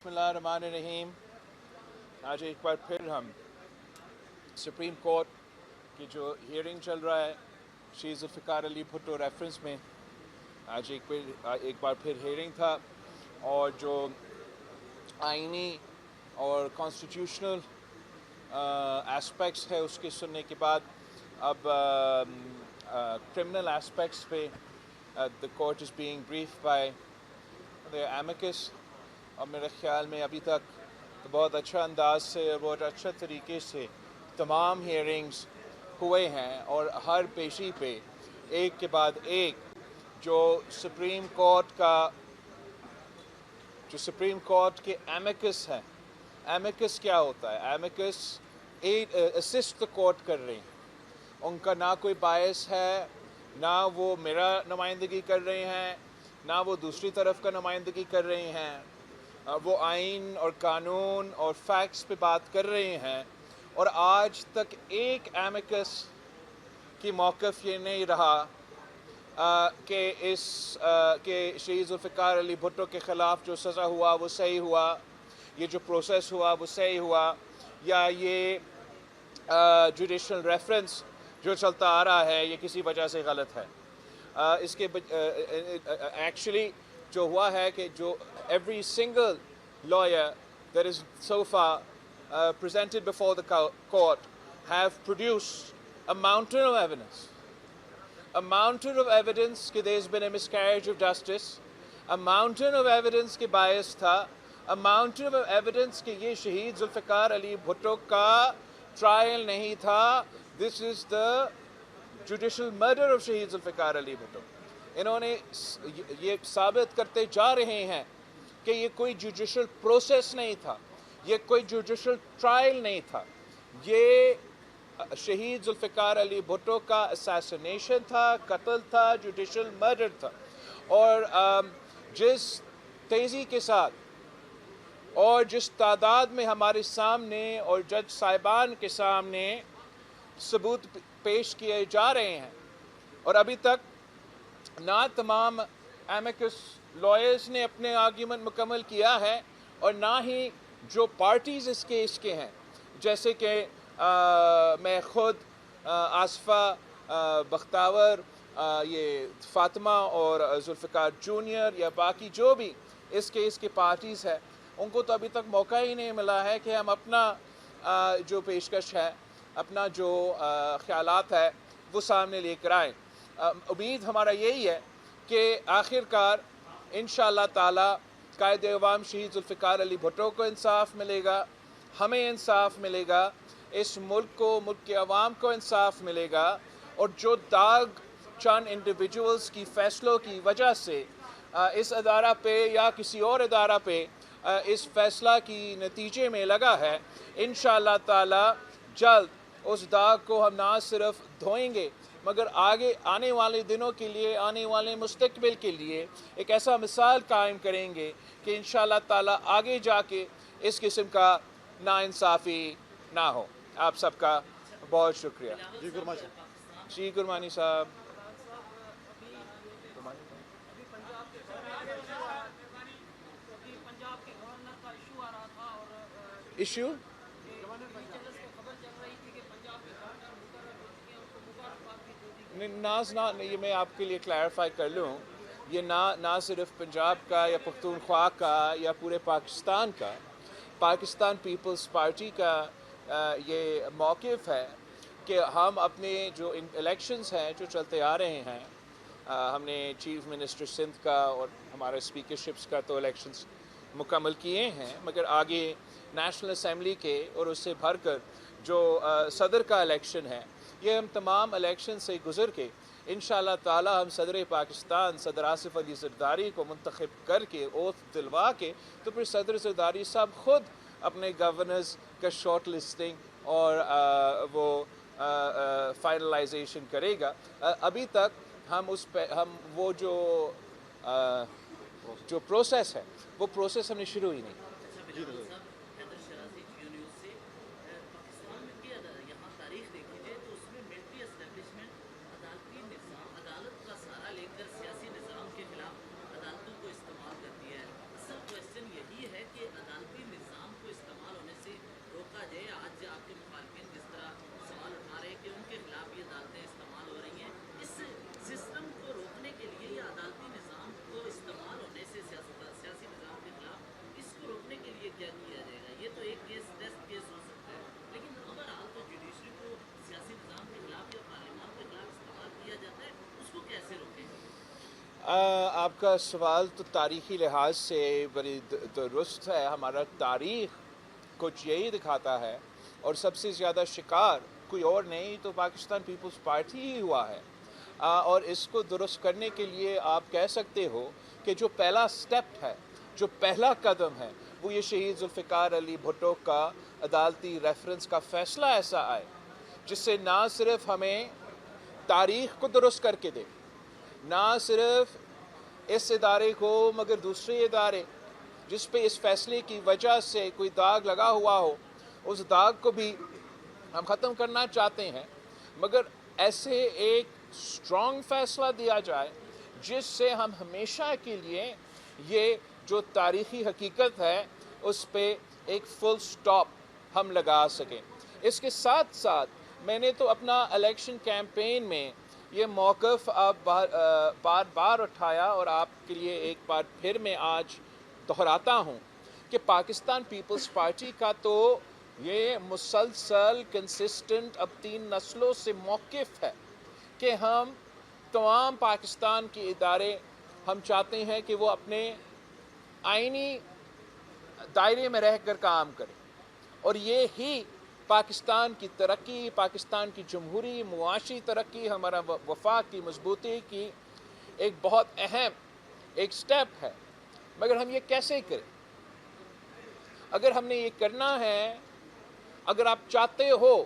बिस्मिल्लाहिर्रहमानिर्रहीम। आज एक बार फिर हम सुप्रीम कोर्ट की जो हियरिंग चल रहा है शहीद जुल्फ़िकार अली भुट्टो रेफरेंस में, आज एक बार फिर हियरिंग था और जो आइनी और कॉन्स्टिट्यूशनल एस्पेक्ट्स है उसके सुनने के बाद अब क्रिमिनल एस्पेक्ट्स पे the court is being brief by the amicus. और मेरे ख़्याल में अभी तक तो बहुत अच्छा अंदाज से और बहुत अच्छे तरीके से तमाम हियरिंग्स हुए हैं और हर पेशी पे एक के बाद एक जो सुप्रीम कोर्ट के एमिकस हैं। एमिकस क्या होता है? एमिकस असिस्ट द कोर्ट कर रहे हैं, उनका ना कोई बायस है, ना वो मेरा नुमाइंदगी कर रहे हैं, ना वो दूसरी तरफ का नुमाइंदगी कर रहे हैं। वो आइन और कानून और फैक्ट्स पे बात कर रहे हैं। और आज तक एक एमिकस की मौक़िफ़ ये नहीं रहा कि शहीद जुल्फ़िकार अली भुट्टो के ख़िलाफ़ जो सज़ा हुआ वो सही हुआ, ये जो प्रोसेस हुआ वो सही हुआ, या ये जुडिशल रेफरेंस जो चलता आ रहा है ये किसी वजह से गलत है। इसके एक्चुअली जो हुआ है कि जो every single lawyer that is so far presented before the court have produced a mountain of evidence कि there's been a miscarriage of justice, a mountain of evidence कि bias था, a mountain of evidence कि ये शहीद जुल्फ़िकार अली भुट्टो का trial नहीं था, this is the judicial murder of शहीद जुल्फ़िकार अली भुट्टो। इन्होंने ये साबित करते जा रहे हैं कि ये कोई जुडिशल प्रोसेस नहीं था, ये कोई जुडिशल ट्रायल नहीं था, ये शहीद जुल्फ़िकार अली भुट्टो का असैसिनेशन था, कत्ल था, जुडिशल मर्डर था। और जिस तेज़ी के साथ और जिस तादाद में हमारे सामने और जज साहिबान के सामने सबूत पेश किए जा रहे हैं, और अभी तक ना तमाम एमिकस लॉयर्स ने अपने आर्ग्यूमेंट मुकम्मल किया है और ना ही जो पार्टीज़ इस केस के हैं, जैसे कि मैं ख़ुद आसफ़ा बख्तावर, ये फ़ातिमा और जुल्फ़िकार जूनियर या बाकी जो भी इस केस के पार्टीज़ हैं, उनको तो अभी तक मौका ही नहीं मिला है कि हम अपना जो पेशकश है, अपना जो ख़यालात है वो सामने लेकर आएँ। उम्मीद हमारा यही है कि आखिरकार इंशाअल्लाह ताला कायदे अवाम शहीद जुल्फ़िकार अली भुट्टो को इंसाफ मिलेगा, हमें इंसाफ मिलेगा, इस मुल्क को, मुल्क के अवाम को इंसाफ मिलेगा। और जो दाग चंद इंडिविजुअल्स की फ़ैसलों की वजह से इस अदारा पे या किसी और अदारा पे इस फ़ैसला की नतीजे में लगा है, इंशाअल्लाह ताला जल्द उस दाग को हम ना सिर्फ धोएंगे मगर आगे आने वाले दिनों के लिए, आने वाले मुस्तकबिल के लिए एक ऐसा मिसाल कायम करेंगे कि इंशाअल्लाह ताला आगे जाके इस किस्म का नाइंसाफ़ी ना हो। आप सबका बहुत शुक्रिया। जी गुरमानी साहब। इशू ये मैं आपके लिए क्लैरिफाई कर लूँ, ये ना सिर्फ पंजाब का या पख्तूनख्वा का या पूरे पाकिस्तान का, पाकिस्तान पीपल्स पार्टी का ये मौक़िफ़ है कि हम अपने जो इलेक्शंस हैं जो चलते आ रहे हैं, हमने चीफ मिनिस्टर सिंध का और हमारे स्पीकरशिप्स का तो इलेक्शंस मुकम्मल किए हैं, मगर आगे नेशनल असम्बली के और उससे भरकर जो सदर का इलेक्शन है, ये हम तमाम इलेक्शन से गुज़र के इंशाअल्लाह ताला हम सदर पाकिस्तान सदर आसिफ अली ज़रदारी को मुंतखब करके ओथ दिलवा के तो फिर सदर ज़रदारी साहब ख़ुद अपने गवर्नर्स का शॉर्ट लिस्टिंग और वो फाइनलाइजेशन करेगा। अभी तक हम वो जो प्रोसेस है वो प्रोसेस हमने शुरू ही नहीं। सियासी निज़ाम के खिलाफ अदालतों को इस्तेमाल करती है। असल क्वेश्चन यही है कि تو ایک کیس ٹیسٹ کیس ہو سکتا ہے، لیکن اوورآل تو جوڈیشری کو سیاسی نظام کے خلاف یا پارلیمان کے خلاف استعمال کیا جاتا ہے، اس کو کیسے روکیں گے؟ آپ کا سوال تو تاریخی لحاظ سے بڑی درست ہے. ہمارا تاریخ کچھ یہی دکھاتا ہے، اور سب سے زیادہ شکار کوئی اور نہیں تو پاکستان پیپلز پارٹی ہی ہوا ہے. اور اس کو درست کرنے کے لیے آپ کہہ سکتے ہو کہ جو پہلا سٹیپ ہے، جو پہلا قدم ہے، وہ یہ شہید ذوالفقار علی بھٹو کا عدالتی ریفرنس کا فیصلہ ایسا آئے جس سے نہ صرف ہمیں تاریخ کو درست کر کے دے، نہ صرف اس ادارے کو مگر دوسرے ادارے جس پہ اس فیصلے کی وجہ سے کوئی داغ لگا ہوا ہو، اس داغ کو بھی ہم ختم کرنا چاہتے ہیں، مگر ایسے ایک اسٹرانگ فیصلہ دیا جائے جس سے ہم ہمیشہ کے لیے یہ جو تاریخی حقیقت ہے اس پہ ایک فل سٹاپ ہم لگا سکیں. اس کے ساتھ ساتھ میں نے تو اپنا الیکشن کیمپین میں یہ موقف بار بار اٹھایا، اور آپ کے لیے ایک بار پھر میں آج دہراتا ہوں کہ پاکستان پیپلز پارٹی کا تو یہ مسلسل کنسسٹنٹ اب 3 نسلوں سے موقف ہے کہ ہم تمام پاکستان کے ادارے ہم چاہتے ہیں کہ وہ اپنے آئینی دائرے میں رہ کر کام کریں، اور یہ ہی پاکستان کی ترقی، پاکستان کی جمہوری معاشی ترقی، ہمارا وفاق کی مضبوطی کی ایک بہت اہم ایک سٹیپ ہے. مگر ہم یہ کیسے کریں؟ اگر ہم نے یہ کرنا ہے، اگر آپ چاہتے ہو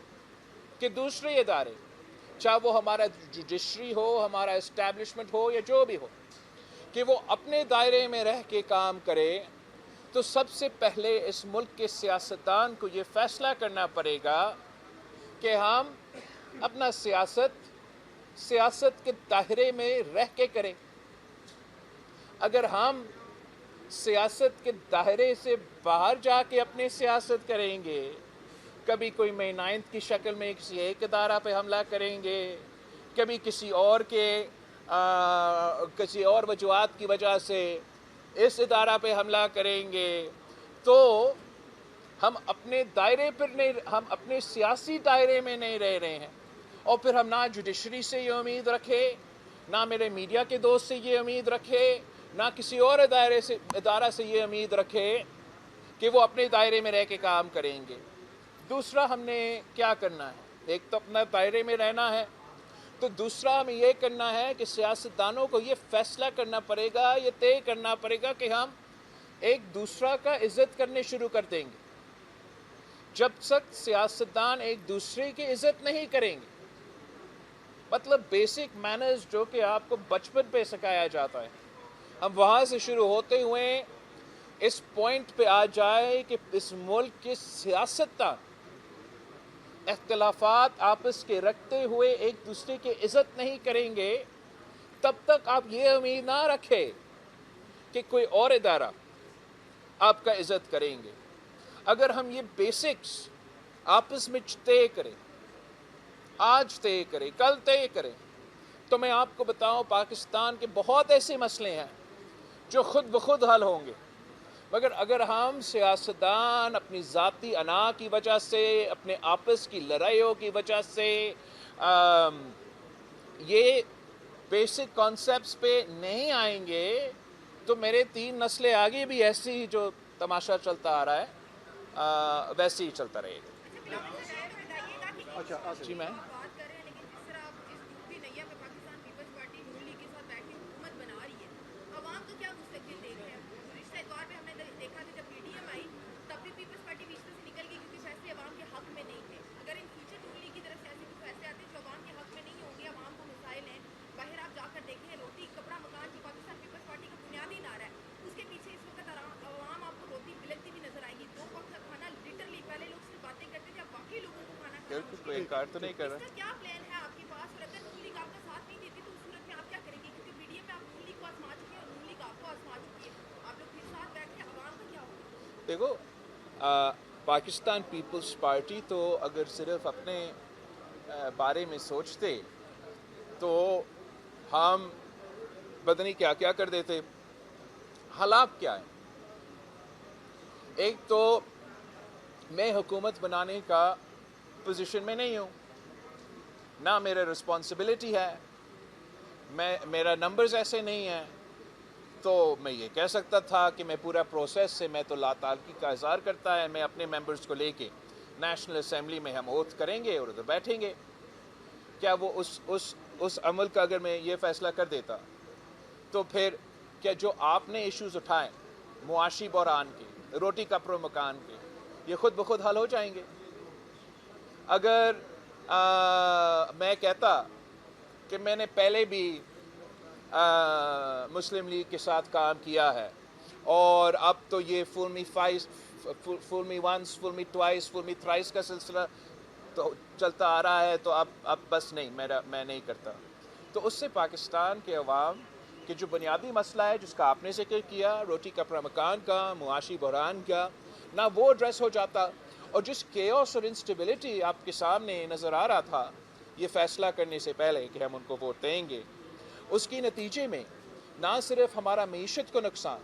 کہ دوسرے ادارے، چاہے وہ ہمارا جوڈیشری ہو، ہمارا اسٹیبلشمنٹ ہو یا جو بھی ہو، کہ وہ اپنے دائرے میں رہ کے کام کرے، تو سب سے پہلے اس ملک کے سیاستدان کو یہ فیصلہ کرنا پڑے گا کہ ہم اپنا سیاست کے دائرے میں رہ کے کریں. اگر ہم سیاست کے دائرے سے باہر جا کے اپنی سیاست کریں گے، کبھی کوئی مئی 9 کی شکل میں کسی ایک ادارہ پہ حملہ کریں گے، کبھی کسی اور وجوہات کی وجہ سے اس ادارہ پہ حملہ کریں گے، تو ہم اپنے دائرے پر نہیں، ہم اپنے سیاسی دائرے میں نہیں رہ رہے ہیں. اور پھر ہم نہ جوڈیشری سے یہ امید رکھے، نہ میرے میڈیا کے دوست سے یہ امید رکھے، نہ کسی اور ادارہ سے یہ امید رکھے کہ وہ اپنے دائرے میں رہ کے کام کریں گے. دوسرا ہم نے کیا کرنا ہے؟ ایک تو اپنا دائرے میں رہنا ہے، تو دوسرا ہمیں یہ کرنا ہے کہ سیاستدانوں کو یہ فیصلہ کرنا پڑے گا، یہ طے کرنا پڑے گا کہ ہم ایک دوسرا کا عزت کرنے شروع کر دیں گے. جب تک سیاستدان ایک دوسرے کی عزت نہیں کریں گے، مطلب بیسک مینرز جو کہ آپ کو بچپن پہ سکھایا جاتا ہے، ہم وہاں سے شروع ہوتے ہوئے اس پوائنٹ پہ آ جائے کہ اس ملک کے سیاستدان اختلافات آپس کے رکھتے ہوئے ایک دوسرے کی عزت نہیں کریں گے، تب تک آپ یہ امید نہ رکھیں کہ کوئی اور ادارہ آپ کا عزت کریں گے. اگر ہم یہ بیسکس آپس میں طے کریں، آج طے کریں، کل طے کریں، تو میں آپ کو بتاؤں پاکستان کے بہت ایسے مسئلے ہیں جو خود بخود حل ہوں گے. مگر اگر ہم سیاستدان اپنی ذاتی انا کی وجہ سے، اپنے آپس کی لڑائیوں کی وجہ سے یہ بیسک کانسیپٹس پہ نہیں آئیں گے، تو میرے 3 نسلیں آگے بھی ایسے ہی جو تماشا چلتا آ رہا ہے ویسے ہی چلتا رہے گا. جی میں بات کر رہے ہیں، لیکن جس طرح آپ جس ڈوبتی نیا میں پاکستان پیپلز پارٹی نون لیگ کے ساتھ بیٹھ کے حکومت بنا رہی ہے، عوام کا کیا مستقبل دیکھ رہے ہیں؟ گزشتہ اتوار پہ ہم نے دیکھا کہ جب پی ڈی ایم آئی تب بھی پیپلز پارٹی بیچ میں سے نکل گئی کیونکہ فیصلے عوام کے حق میں نہیں تھے. اگر ان فیوچر نون لیگ کی طرف سے ایسے کوئی فیصلے آتے ہیں جو عوام کے حق میں نہیں ہوں گے، عوام کو مسائل ہیں، باہر آپ جا کر دیکھیں روٹی کپڑا مکان جو پاکستان پیپلز پارٹی کا بنیادی نعرہ ہے، اس کے پیچھے اس وقت عوام آپ کو روٹی بلکتی بھی نظر آئے گی. 2 وقت کا کھانا لٹرلی پہلے لوگ صرف باتیں کرتے تھے، اب باقی لوگوں کو کھانا کھانا بالکل مشکل کوئی ہو گیا. انکار تو نہیں کر اس رہا. کا کیا پلان ہے آپ کے پاس؟ اور اگر نون لیگ آپ کا ساتھ نہیں دیتی تو اس صورت میں آپ کیا کریں گے؟ کیونکہ پی ڈی ایم میں آپ نون لیگ کو آزما چکے ہیں اور نون لیگ آپ کو آزما چکی ہے. آپ لوگ پھر ساتھ بیٹھ کے عوام کا کیا ہوگا؟ دیکھو پاکستان پیپلز پارٹی تو اگر صرف اپنے بارے میں سوچتے تو ہم پتہ نہیں کیا کیا کر دیتے. حالات کیا ہیں؟ ایک تو मैं हुकूमत बनाने का पोजीशन में नहीं हूँ, ना मेरा रिस्पॉन्सिबिलिटी है, मेरा नंबर्स ऐसे नहीं हैं, तो मैं ये कह सकता था कि मैं पूरा प्रोसेस से मैं तो लाताल्की का इज़हार करता है, मैं अपने मेंबर्स को लेके नेशनल असेंबली में हम ओथ करेंगे और उधर बैठेंगे। क्या वो उस अमल का अगर मैं ये फ़ैसला कर देता तो फिर क्या जो आपने इश्यूज़ उठाए मुआशी बहरान के, रोटी कपड़ों मकान के, ये खुद ब खुद हल हो जाएंगे? अगर मैं कहता कि मैंने पहले भी मुस्लिम लीग के साथ काम किया है और अब तो ये fool me once, fool me twice, fool me thrice का सिलसिला तो चलता आ रहा है, तो अब बस नहीं, मैं नहीं करता, तो उससे पाकिस्तान के अवाम कि जो बुनियादी मसला है जिसका आपने जिक्र किया, रोटी कपड़ा मकान का, मुआशी बहरान का, ना वो एड्रेस हो जाता, और जिस केओस और इंस्टेबिलिटी आपके सामने नज़र आ रहा था ये फ़ैसला करने से पहले कि हम उनको वोट देंगे, उसकी नतीजे में ना सिर्फ हमारा मीशत को नुकसान,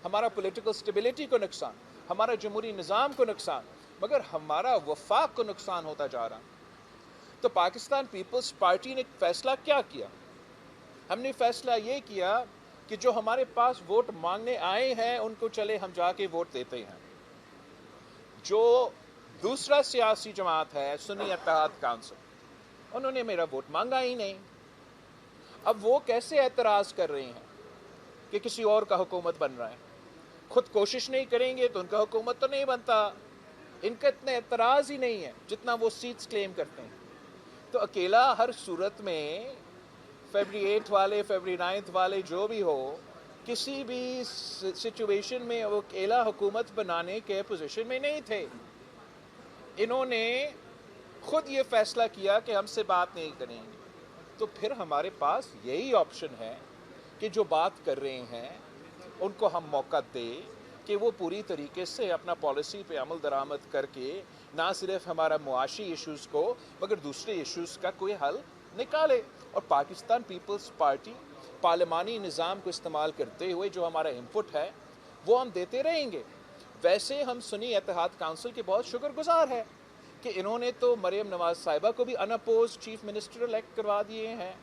हमारा पॉलिटिकल स्टेबिलिटी को नुकसान, हमारा जमहूरी निज़ाम को नुकसान, मगर हमारा वफाक को नुकसान होता जा रहा। तो पाकिस्तान पीपल्स पार्टी ने फ़ैसला क्या किया? हमने फ़ैसला ये किया कि जो हमारे पास वोट मांगने आए हैं उनको चले हम जाके वोट देते हैं। जो दूसरा सियासी जमात है सुन्नी इत्तेहाद काउंसिल, उन्होंने मेरा वोट मांगा ही नहीं। अब वो कैसे एतराज़ कर रहे हैं कि किसी और का हुकूमत बन रहा है? खुद कोशिश नहीं करेंगे तो उनका हुकूमत तो नहीं बनता। इनका इतना एतराज़ ही नहीं है जितना वो सीट्स क्लेम करते हैं। तो अकेला हर सूरत में फरवरी 8 वाले, फरवरी 9 वाले जो भी हो, किसी भी सिचुएशन में वो अकेला हुकूमत बनाने के पोजीशन में नहीं थे। इन्होंने खुद ये फ़ैसला किया कि हमसे बात नहीं करेंगे। तो फिर हमारे पास यही ऑप्शन है कि जो बात कर रहे हैं उनको हम मौका दें कि वो पूरी तरीके से अपना पॉलिसी पे अमल दरामद करके ना सिर्फ हमारा मुआशी इश्यूज़ को मगर दूसरे इश्यूज़ का कोई हल निकाले। और पाकिस्तान पीपल्स पार्टी पार्लिमानी निज़ाम को इस्तेमाल करते हुए जो हमारा इनपुट है वो हम देते रहेंगे। वैसे हम सुन्नी इत्तेहाद काउंसिल के बहुत शुक्रगुजार हैं कि इन्होंने तो मरियम नवाज़ साहिबा को भी अनअपोज चीफ मिनिस्टर इलेक्ट करवा दिए हैं।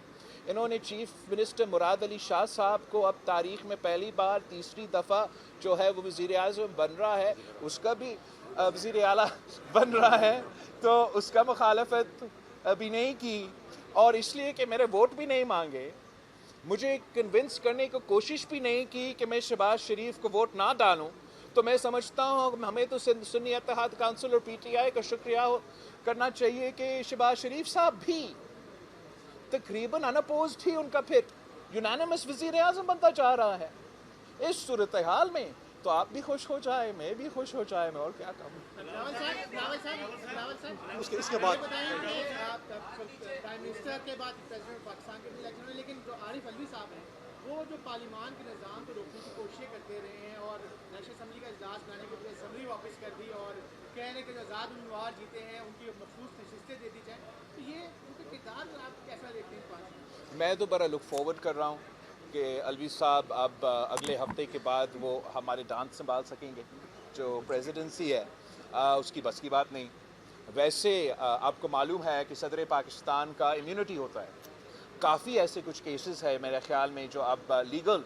इन्होंने चीफ मिनिस्टर मुराद अली शाह साहब को अब तारीख़ में पहली बार तीसरी दफ़ा जो है वो वज़ीर आज़म बन रहा है, उसका भी वज़ीर आला बन रहा है, तो उसका मुखालफत अभी नहीं की। और इसलिए कि मेरे वोट भी नहीं मांगे, मुझे कन्विंस करने की कोशिश भी नहीं की कि मैं शहबाज शरीफ को वोट ना डालूं, तो मैं समझता हूँ हमें तो सुन्नी इत्तेहाद काउंसिल और पीटीआई का शुक्रिया करना चाहिए कि शहबाज शरीफ साहब भी तकरीबन अनअपोज्ड ही उनका फिर यूनानिमस वज़ीर आज़म बनता जा रहा है। इस सूरत हाल में तो आप भी खुश हो जाए, मैं भी खुश हो जाए, मैं और क्या कहूँ। इसके बाद प्राइम मिनिस्टर के बाद प्रेसिडेंट पाकिस्तान के इलेक्शन में, लेकिन जो आरिफ अलवी साहब हैं वो जो पार्लियामान के निज़ाम को रोकने की कोशिशें करते रहे हैं और नेशनल असम्बली का इजलास कराने के बजाय असम्बली वापस कर दी और कह रहे हैं कि जो आज़ाद उम्मीदवार जीते हैं उनकी मखसूस नशिस्तें दे दी जाएँ, तो ये उनके किरदार आप कैसा देखते हैं पार्टी? मैं तो बड़ा लुक फॉरवर्ड कर रहा हूँ कि अलवी साहब अब अगले हफ्ते के बाद वो हमारे डांस संभाल सकेंगे। जो प्रेसिडेंसी है उसकी बस की बात नहीं। वैसे आपको मालूम है कि सदर पाकिस्तान का इम्यूनिटी होता है। काफ़ी ऐसे कुछ केसेस है मेरे ख्याल में जो अब लीगल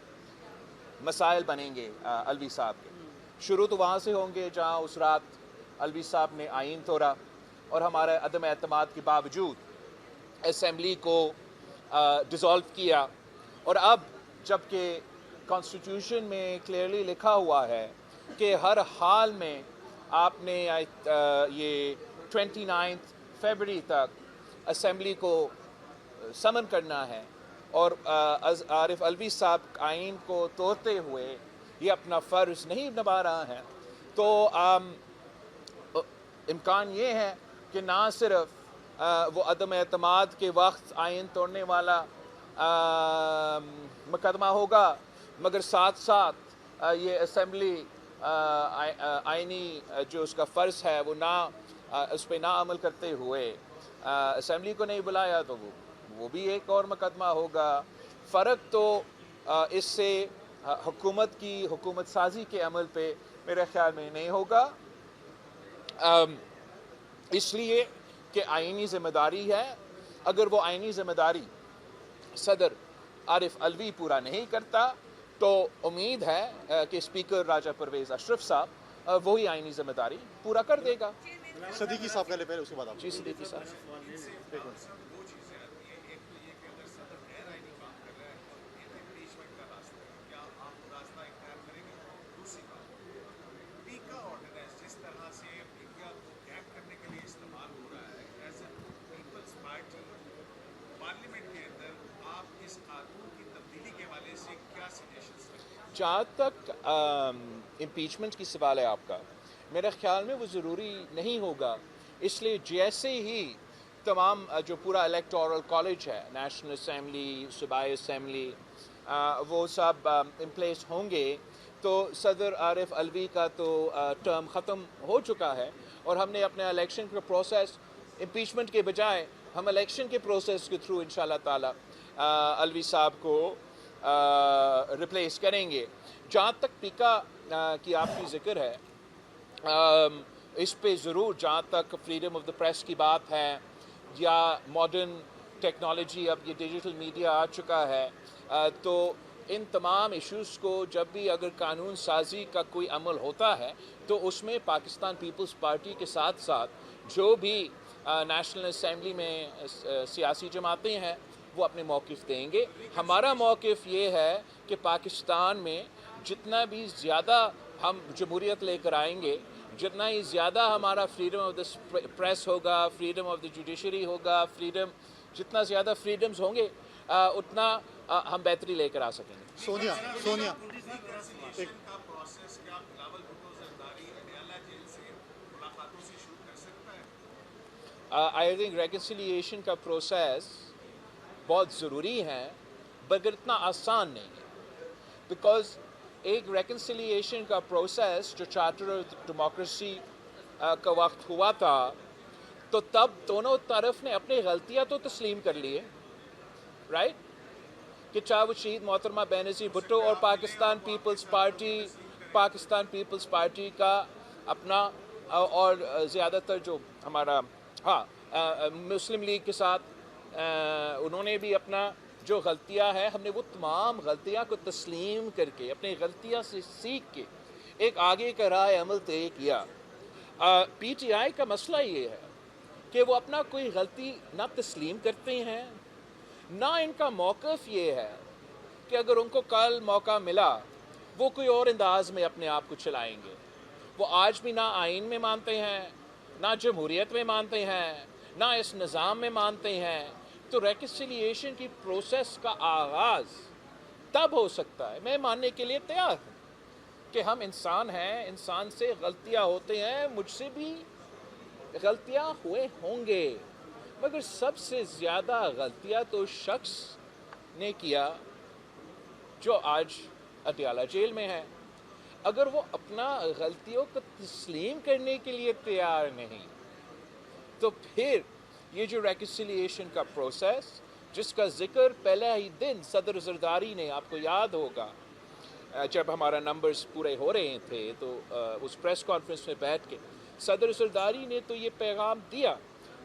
मसाइल बनेंगे अलवी साहब के। शुरू तो वहाँ से होंगे जहाँ उस रात अलवी साहब ने आइन तोड़ा और हमारे अदम एतमाद के बावजूद असम्बली को डिज़ोल्व किया। और अब जबकि कॉन्स्टिट्यूशन में क्लियरली लिखा हुआ है कि हर हाल में आपने ये 29 फरवरी तक असम्बली को समन करना है और आरिफ अलवी साहब आइन को तोड़ते हुए ये अपना फ़र्ज़ नहीं निभा रहा है, तो इम्कान ये है कि ना सिर्फ वो अदम एतमाद के वक्त आइन तोड़ने वाला मुकदमा होगा मगर साथ साथ ये असम्बली आइनी जो उसका फ़र्ज़ है वो ना उस पर ना अमल करते हुए असम्बली को नहीं बुलाया तो वो भी एक और मुकदमा होगा। फ़र्क तो इससे हुकूमत की हुकूमत साजी के अमल पे मेरे ख्याल में नहीं होगा। इसलिए कि आइनी ज़िम्मेदारी है। अगर वो आइनी ज़िम्मेदारी सदर आरिफ अलवी पूरा नहीं करता तो उम्मीद है कि स्पीकर राजा परवेज़ अशरफ साहब वही आइनी ज़िम्मेदारी पूरा कर देगा। सदीकी साहब का पहले, उसके बाद आप। जी सदीकी साहब। एक मिनट। जहाँ तक इम्पीचमेंट की सवाल है आपका, मेरे ख़्याल में वो ज़रूरी नहीं होगा। इसलिए जैसे ही तमाम जो पूरा इलेक्टोरल कॉलेज है, नेशनल असम्बली, सूबाई असम्बली, वो सब इन प्लेस होंगे तो सदर आरिफ अलवी का तो टर्म ख़त्म हो चुका है और हमने अपने इलेक्शन का प्रोसेस इम्पीचमेंट के बजाय हम इलेक्शन के प्रोसेस के थ्रू इंशाल्लाह ताला अलवी साहब को रिप्लेस करेंगे। जहाँ तक पीका की आपकी ज़िक्र है, इस पे ज़रूर, जहाँ तक फ्रीडम ऑफ द प्रेस की बात है या मॉडर्न टेक्नोलॉजी, अब ये डिजिटल मीडिया आ चुका है, तो इन तमाम इश्यूज़ को जब भी अगर कानून साजी का कोई अमल होता है तो उसमें पाकिस्तान पीपल्स पार्टी के साथ साथ जो भी नेशनल असम्बली में सियासी जमातें हैं वो अपने मौक़िफ़ देंगे। हमारा मौक़िफ़ ये है कि पाकिस्तान में जितना भी ज़्यादा हम जमहूरियत लेकर आएंगे, जितना ही ज़्यादा हमारा फ्रीडम ऑफ द प्रेस होगा, फ्रीडम ऑफ द जुडिशरी होगा, जितना ज़्यादा फ्रीडम्स होंगे उतना हम बेहतरी लेकर आ सकेंगे। सोनिया एक आई थिंक रेकन्सिलिएशन का प्रोसेस बहुत ज़रूरी है मगर इतना आसान नहीं है। बिकॉज़ एक रेकन्सिलिएशन का प्रोसेस जो चार्टर ऑफ डेमोक्रेसी का वक्त हुआ था तो तब दोनों तरफ ने अपनी गलतियां तो तस्लीम कर ली है, राइट, कि चाहे वो शहीद मोहतरमा बेनज़ीर भुट्टो और पाकिस्तान पीपल्स पार्टी का अपना और ज़्यादातर जो हमारा मुस्लिम लीग के साथ उन्होंने भी अपना जो गलतियां हैं, हमने वो तमाम गलतियां को तस्लीम करके अपनी गलतियां से सीख के एक आगे का राह अमल तय किया। पीटीआई का मसला ये है कि वो अपना कोई गलती ना तस्लीम करते हैं, ना इनका मौक़िफ़ ये है कि अगर उनको कल मौका मिला वो कोई और अंदाज में अपने आप को चलाएंगे। वो आज भी ना आइन में मानते हैं, ना जमहूरियत में मानते हैं, ना इस निज़ाम में मानते हैं। तो रेकन्सिलिएशन की प्रोसेस का आगाज़ तब हो सकता है, मैं मानने के लिए तैयार हूँ कि हम इंसान हैं, इंसान से गलतियाँ होते हैं, मुझसे भी गलतियाँ हुए होंगे, मगर सबसे ज़्यादा गलतियाँ तो शख्स ने किया जो आज अटियाला जेल में है। अगर वो अपना गलतियों को तस्लीम करने के लिए तैयार नहीं तो फिर ये जो रेकन्सिलिएशन का प्रोसेस जिसका ज़िक्र पहले ही दिन सदर ज़रदारी ने, आपको याद होगा जब हमारा नंबर्स पूरे हो रहे थे तो उस प्रेस कॉन्फ्रेंस में बैठ के सदर ज़रदारी ने तो ये पैगाम दिया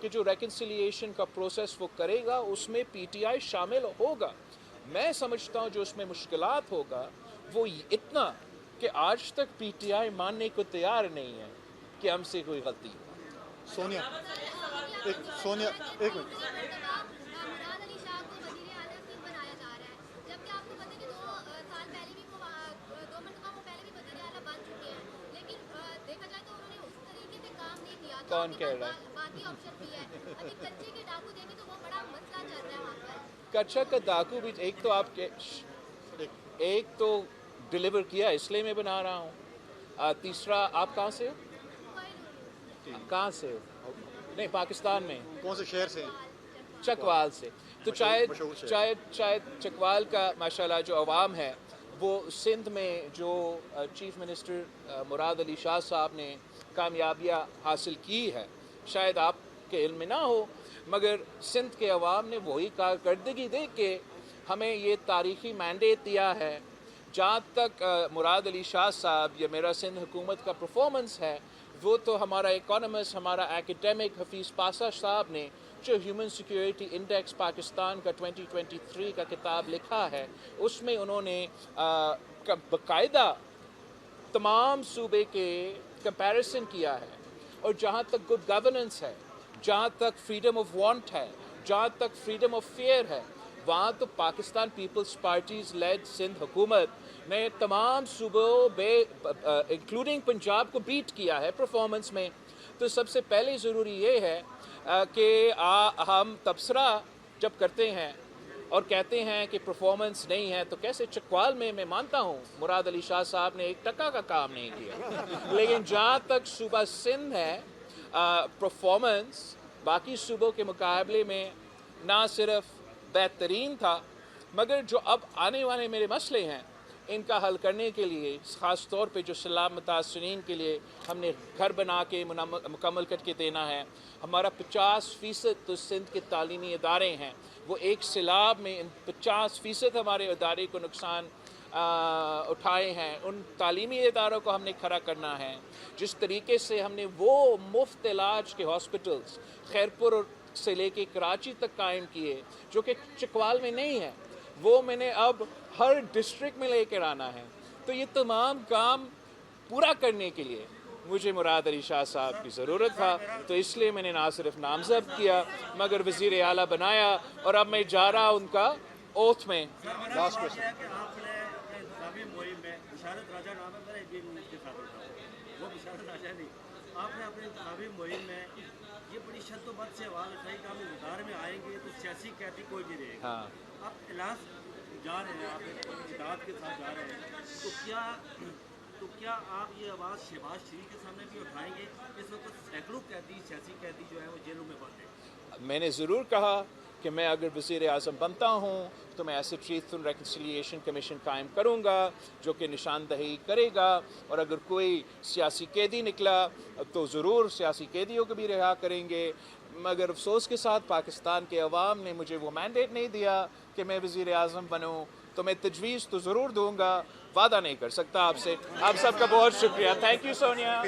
कि जो रेकन्सिलिएशन का प्रोसेस वो करेगा उसमें पीटीआई शामिल होगा। मैं समझता हूँ जो उसमें मुश्किलात होगा वो इतना कि आज तक पीटीआई मानने को तैयार नहीं है कि हमसे कोई गलती हो। सोनिया एक मिनट। मुराद अली शाह को वज़ीर आला क्यों बनाया जा रहा है, जबकि आपको पता है कि 2 साल पहले भी वो 2 मरतबा वो पहले भी वज़ीर आला बन चुके हैं, लेकिन देखा जाए तो उन्होंने उस तरीके से काम नहीं किया। कौन कह रहा है? बाकी ऑप्शन भी है, अभी कच्चे के डाकू देंगे तो वो बड़ा मसला चल रहा है वहाँ पर। कच्चा का डाकू भी एक तो आपके एक तो डिलीवर किया इसलिए मैं बना रहा हूँ। तीसरा आप कहाँ से हो? कहाँ से हो? नहीं, पाकिस्तान में कौन से शहर से? चकवाल से। तो चाहे चकवाल का माशाल्लाह जो अवाम है वो सिंध में जो चीफ मिनिस्टर मुराद अली शाह साहब ने कामयाबियाँ हासिल की है शायद आपके इल्म में ना हो, मगर सिंध के अवाम ने वही कारकर्दगी दे के हमें ये तारीख़ी मैंडेट दिया है। जहाँ तक मुराद अली शाह साहब या मेरा सिंध हुकूमत का परफॉर्मेंस है वो तो हमारा इकोनॉमिस्ट, हमारा एकेडमिक हफीज़ पासा साहब ने जो ह्यूमन सिक्योरिटी इंडेक्स पाकिस्तान का 2023 का किताब लिखा है, उसमें उन्होंने बाकायदा तमाम सूबे के कंपैरिजन किया है। और जहाँ तक गुड गवर्नेंस है, जहाँ तक फ्रीडम ऑफ वांट है, जहाँ तक फ्रीडम ऑफ फेयर है, वहाँ तो Pakistan Peoples parties led Sindh हुकूमत ने तमाम सूबों इंक्लूडिंग पंजाब को बीट किया है परफॉर्मेंस में। तो सबसे पहले ज़रूरी ये है कि हम तबसरा जब करते हैं और कहते हैं कि परफॉर्मेंस नहीं है, तो कैसे चकवाल में मैं मानता हूँ मुराद अली शाह साहब ने 1 टका का काम नहीं किया, लेकिन जहाँ तक सूबा सिंध है परफॉर्मेंस बाकी सूबों के मुकाबले में ना सिर्फ बेहतरीन था, मगर जो अब आने वाले मेरे मसले हैं इनका हल करने के लिए, ख़ास तौर पे जो सैलाब मुतासरीन के लिए हमने घर बना के मुकम्मल करके देना है। हमारा 50% तो सिंध के तालीमी इदारे हैं, वो एक सैलाब में 50% हमारे इदारे को नुकसान उठाए हैं। उन तालीमी इदारों को हमने खड़ा करना है। जिस तरीके से हमने वो मुफ्त इलाज के हॉस्पिटल्स खैरपुर से लेके कराची तक कायम किए जो कि चकवाल में नहीं है, वो मैंने अब हर डिस्ट्रिक्ट में लेकर आना है। तो ये तमाम काम पूरा करने के लिए मुझे मुराद अली शाह साहब की ज़रूरत था, तो इसलिए मैंने ना सिर्फ नामज़द किया मगर वज़ीर आला बनाया और अब मैं जा रहा उनका ओथ में। Last question. आपने अपने इंतजामी मुहिम में बिशारत राजा नाम है, मेरा ये उसके साथ होता है, वो बिशारत राजा नहीं, आपने अपने इंतजामी मुहिम में ये बड़ी शद्दोबद से आवाज़ उठाई कि हम इदारे में आएंगे तो सियासी कैदी कोई नहीं रहेगा। हाँ, आप इलाज जा रहे हैं, आप इदाद के साथ जा रहे हैं, तो क्या आप ये आवाज़ शहबाज शरीफ के सामने भी उठाएंगे? इस वक्त सैकड़ों कैदी, सियासी कैदी जो है वो जेलों में बंद हैं। मैंने ज़रूर कहा कि मैं अगर वज़ीर आज़म बनता हूँ तो मैं ऐसे ट्रूथ एंड रिकन्सिलिएशन कमीशन कायम करूँगा जो कि निशानदही करेगा, और अगर कोई सियासी कैदी निकला तो ज़रूर सियासी कैदियों को भी रिहा करेंगे। मगर अफसोस के साथ पाकिस्तान के अवाम ने मुझे वो मैंडेट नहीं दिया कि मैं वज़ीर आज़म बनूँ, तो मैं तजवीज़ तो ज़रूर दूँगा, वादा नहीं कर सकता आपसे। आप सबका बहुत शुक्रिया। Thank you Sonia.